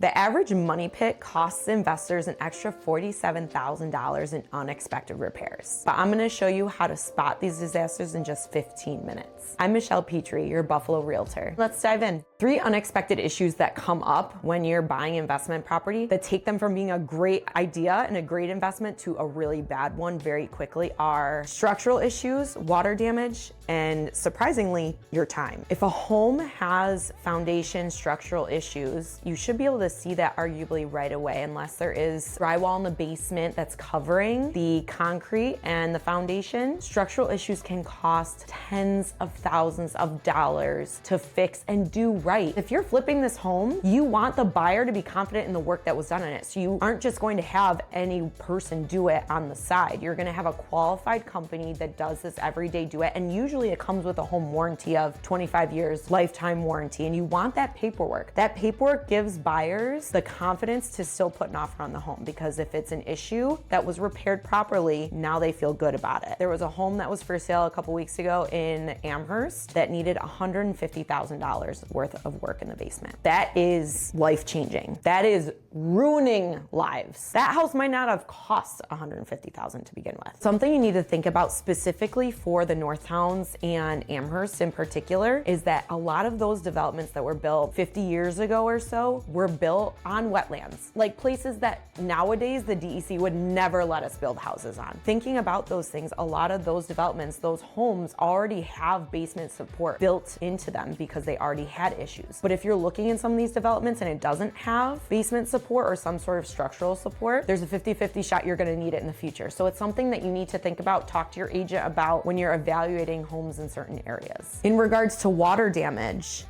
The average money pit costs investors an extra $47,000 in unexpected repairs. But I'm gonna show you how to spot these disasters in just 15 minutes. I'm Michelle Petrie, your Buffalo Realtor. Let's dive in. 3 unexpected issues that come up when you're buying investment property that take them from being a great idea and a great investment to a really bad one very quickly are structural issues, water damage, and surprisingly, your time. If a home has foundation structural issues, you should be able to see that arguably right away, unless there is drywall in the basement that's covering the concrete and the foundation. Structural issues can cost tens of thousands of dollars to fix and do right. If you're flipping this home, you want the buyer to be confident in the work that was done on it. So you aren't just going to have any person do it on the side. You're gonna have a qualified company that does this every day do it. And usually it comes with a home warranty of 25 years, lifetime warranty. And you want that paperwork. That paperwork gives buyers the confidence to still put an offer on the home, because if it's an issue that was repaired properly, now they feel good about it. There was a home that was for sale a couple weeks ago in Amherst that needed $150,000 worth of work in the basement. That is life-changing. That is ruining lives. That house might not have cost $150,000 to begin with. Something you need to think about specifically for the North Towns and Amherst in particular is that a lot of those developments that were built 50 years ago or so were built on wetlands, like places that nowadays the DEC would never let us build houses on. Thinking about those things, a lot of those developments, those homes already have basement support built into them because they already had issues. But if you're looking in some of these developments and it doesn't have basement support or some sort of structural support, there's a 50-50 shot you're gonna need it in the future. So it's something that you need to think about, talk to your agent about when you're evaluating homes in certain areas. In regards to water damage,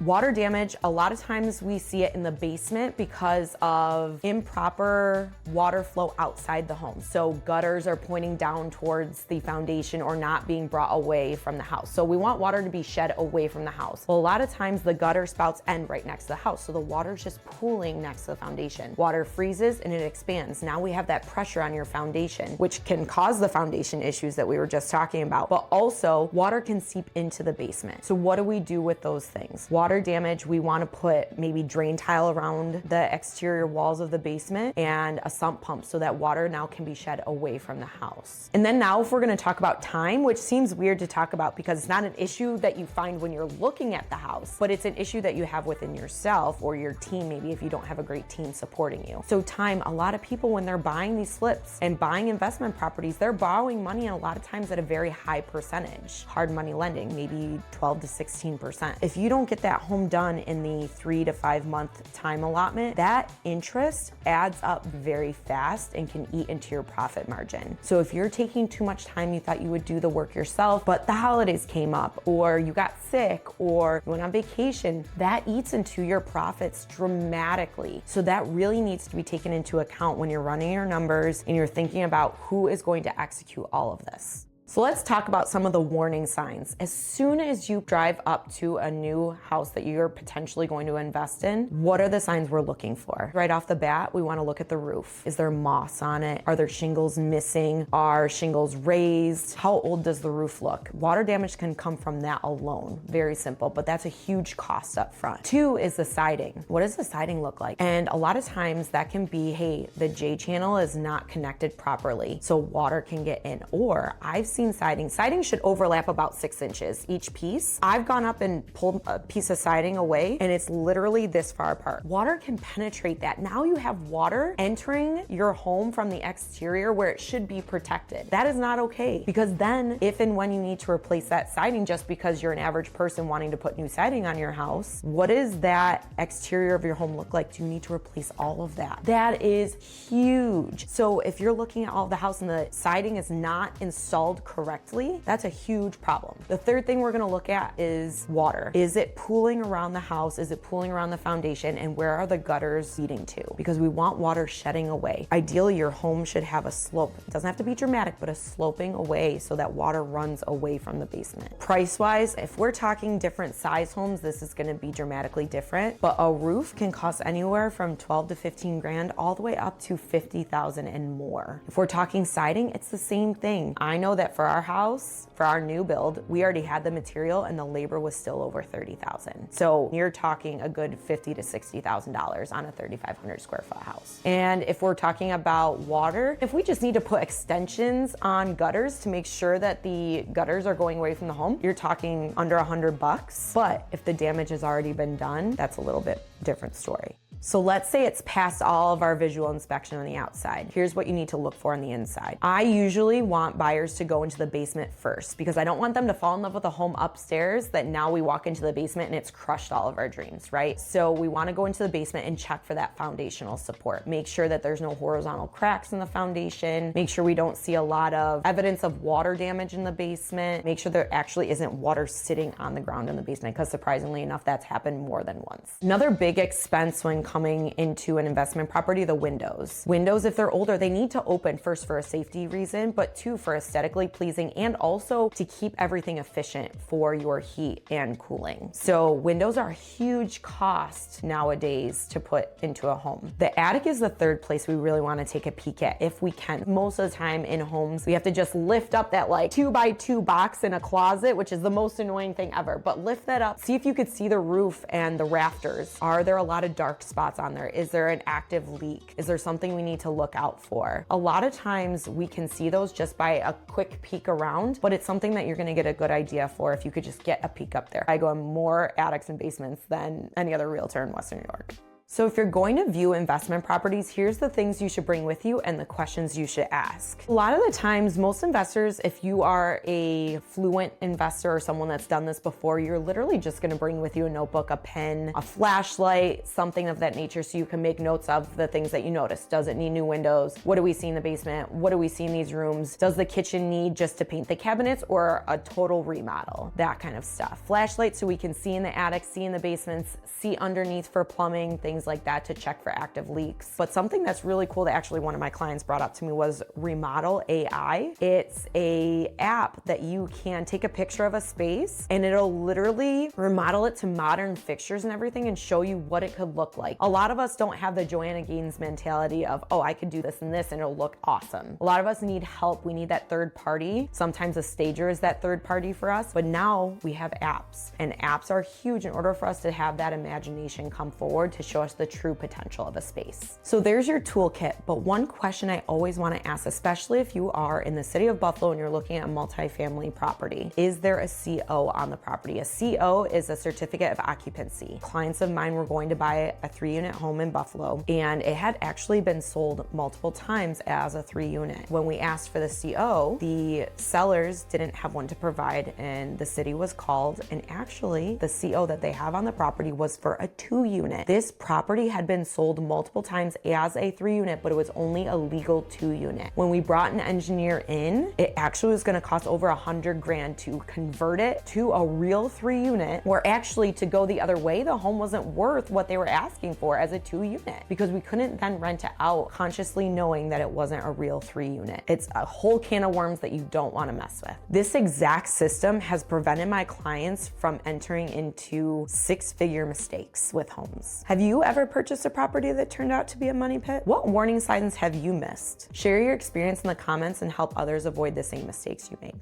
a lot of times we see it in the basement because of improper water flow outside the home. So gutters are pointing down towards the foundation or not being brought away from the house. So we want water to be shed away from the house. Well, a lot of times the gutter spouts end right next to the house. So the water's just pooling next to the foundation. Water freezes and it expands. Now we have that pressure on your foundation, which can cause the foundation issues that we were just talking about. But also water can seep into the basement. So what do we do with those things? Water damage, we want to put maybe drain tile around the exterior walls of the basement and a sump pump so that water now can be shed away from the house. And then now if we're going to talk about time, which seems weird to talk about because it's not an issue that you find when you're looking at the house, but it's an issue that you have within yourself or your team, maybe if you don't have a great team supporting you. So time, a lot of people when they're buying these slips and buying investment properties, they're borrowing money and a lot of times at a very high percentage. Hard money lending, maybe 12 to 16%. If you don't get that home done in the 3 to 5 month time allotment, that interest adds up very fast and can eat into your profit margin. So if you're taking too much time, you thought you would do the work yourself, but the holidays came up or you got sick or you went on vacation, that eats into your profits dramatically. So that really needs to be taken into account when you're running your numbers and you're thinking about who is going to execute all of this. So let's talk about some of the warning signs. As soon as you drive up to a new house that you're potentially going to invest in, what are the signs we're looking for? Right off the bat, we want to look at the roof. Is there moss on it? Are there shingles missing? Are shingles raised? How old does the roof look? Water damage can come from that alone. Very simple, but that's a huge cost up front. 2 is the siding. What does the siding look like? And a lot of times that can be, hey, the J channel is not connected properly, so water can get in. Or I've seen siding. Siding should overlap about 6 inches each piece. I've gone up and pulled a piece of siding away and it's literally this far apart. Water can penetrate that. Now you have water entering your home from the exterior where it should be protected. That is not okay, because then if and when you need to replace that siding just because you're an average person wanting to put new siding on your house, what does that exterior of your home look like? Do you need to replace all of that? That is huge. So if you're looking at all of the house and the siding is not installed correctly, that's a huge problem. The third thing we're gonna look at is water. Is it pooling around the house? Is it pooling around the foundation? And where are the gutters leading to? Because we want water shedding away. Ideally, your home should have a slope. It doesn't have to be dramatic, but a sloping away so that water runs away from the basement. Price-wise, if we're talking different size homes, this is gonna be dramatically different, but a roof can cost anywhere from 12 to 15 grand all the way up to 50,000 and more. If we're talking siding, it's the same thing. I know that for our house, for our new build, we already had the material and the labor was still over $30,000. So you're talking a good $50,000 to $60,000 on a 3,500 square foot house. And if we're talking about water, if we just need to put extensions on gutters to make sure that the gutters are going away from the home, you're talking under $100. But if the damage has already been done, that's a little bit different story. So let's say it's past all of our visual inspection on the outside. Here's what you need to look for on the inside. I usually want buyers to go into the basement first because I don't want them to fall in love with a home upstairs that now we walk into the basement and it's crushed all of our dreams, right? So we want to go into the basement and check for that foundational support. Make sure that there's no horizontal cracks in the foundation. Make sure we don't see a lot of evidence of water damage in the basement. Make sure there actually isn't water sitting on the ground in the basement because surprisingly enough, that's happened more than once. Another big expense when coming into an investment property, the windows. Windows, if they're older, they need to open first for a safety reason, but two, for aesthetically pleasing and also to keep everything efficient for your heat and cooling. So windows are a huge cost nowadays to put into a home. The attic is the third place we really want to take a peek at if we can. Most of the time in homes, we have to just lift up that like 2x2 box in a closet, which is the most annoying thing ever, but lift that up, see if you could see the roof and the rafters. Are there a lot of dark spots on there? Is there an active leak? Is there something we need to look out for? A lot of times we can see those just by a quick peek around, but it's something that you're gonna get a good idea for if you could just get a peek up there. I go in more attics and basements than any other realtor in Western New York. So if you're going to view investment properties, here's the things you should bring with you and the questions you should ask. A lot of the times, most investors, if you are a fluent investor or someone that's done this before, you're literally just gonna bring with you a notebook, a pen, a flashlight, something of that nature so you can make notes of the things that you notice. Does it need new windows? What do we see in the basement? What do we see in these rooms? Does the kitchen need just to paint the cabinets or a total remodel? That kind of stuff. Flashlight so we can see in the attic, see in the basements, see underneath for plumbing, things like that to check for active leaks. But something that's really cool that actually one of my clients brought up to me was Remodel AI. It's a app that you can take a picture of a space and it'll literally remodel it to modern fixtures and everything and show you what it could look like. A lot of us don't have the Joanna Gaines mentality of, oh, I could do this and this and it'll look awesome. A lot of us need help. We need that third party. Sometimes a stager is that third party for us, but now we have apps and apps are huge in order for us to have that imagination come forward to show us the true potential of a space. So there's your toolkit, but one question I always want to ask, especially if you are in the city of Buffalo and you're looking at a multifamily property, is there a CO on the property? A CO is a Certificate of Occupancy. Clients of mine were going to buy a 3-unit home in Buffalo and it had actually been sold multiple times as a 3-unit. When we asked for the CO, the sellers didn't have one to provide and the city was called, and actually the CO that they have on the property was for a 2-unit. This property had been sold multiple times as a 3-unit, but it was only a legal 2-unit. When we brought an engineer in, it actually was gonna cost over $100,000 to convert it to a real 3-unit, or actually to go the other way, the home wasn't worth what they were asking for as a 2-unit because we couldn't then rent it out consciously knowing that it wasn't a real 3-unit. It's a whole can of worms that you don't wanna mess with. This exact system has prevented my clients from entering into 6-figure mistakes with homes. Have you ever purchased a property that turned out to be a money pit? What warning signs have you missed? Share your experience in the comments and help others avoid the same mistakes you made.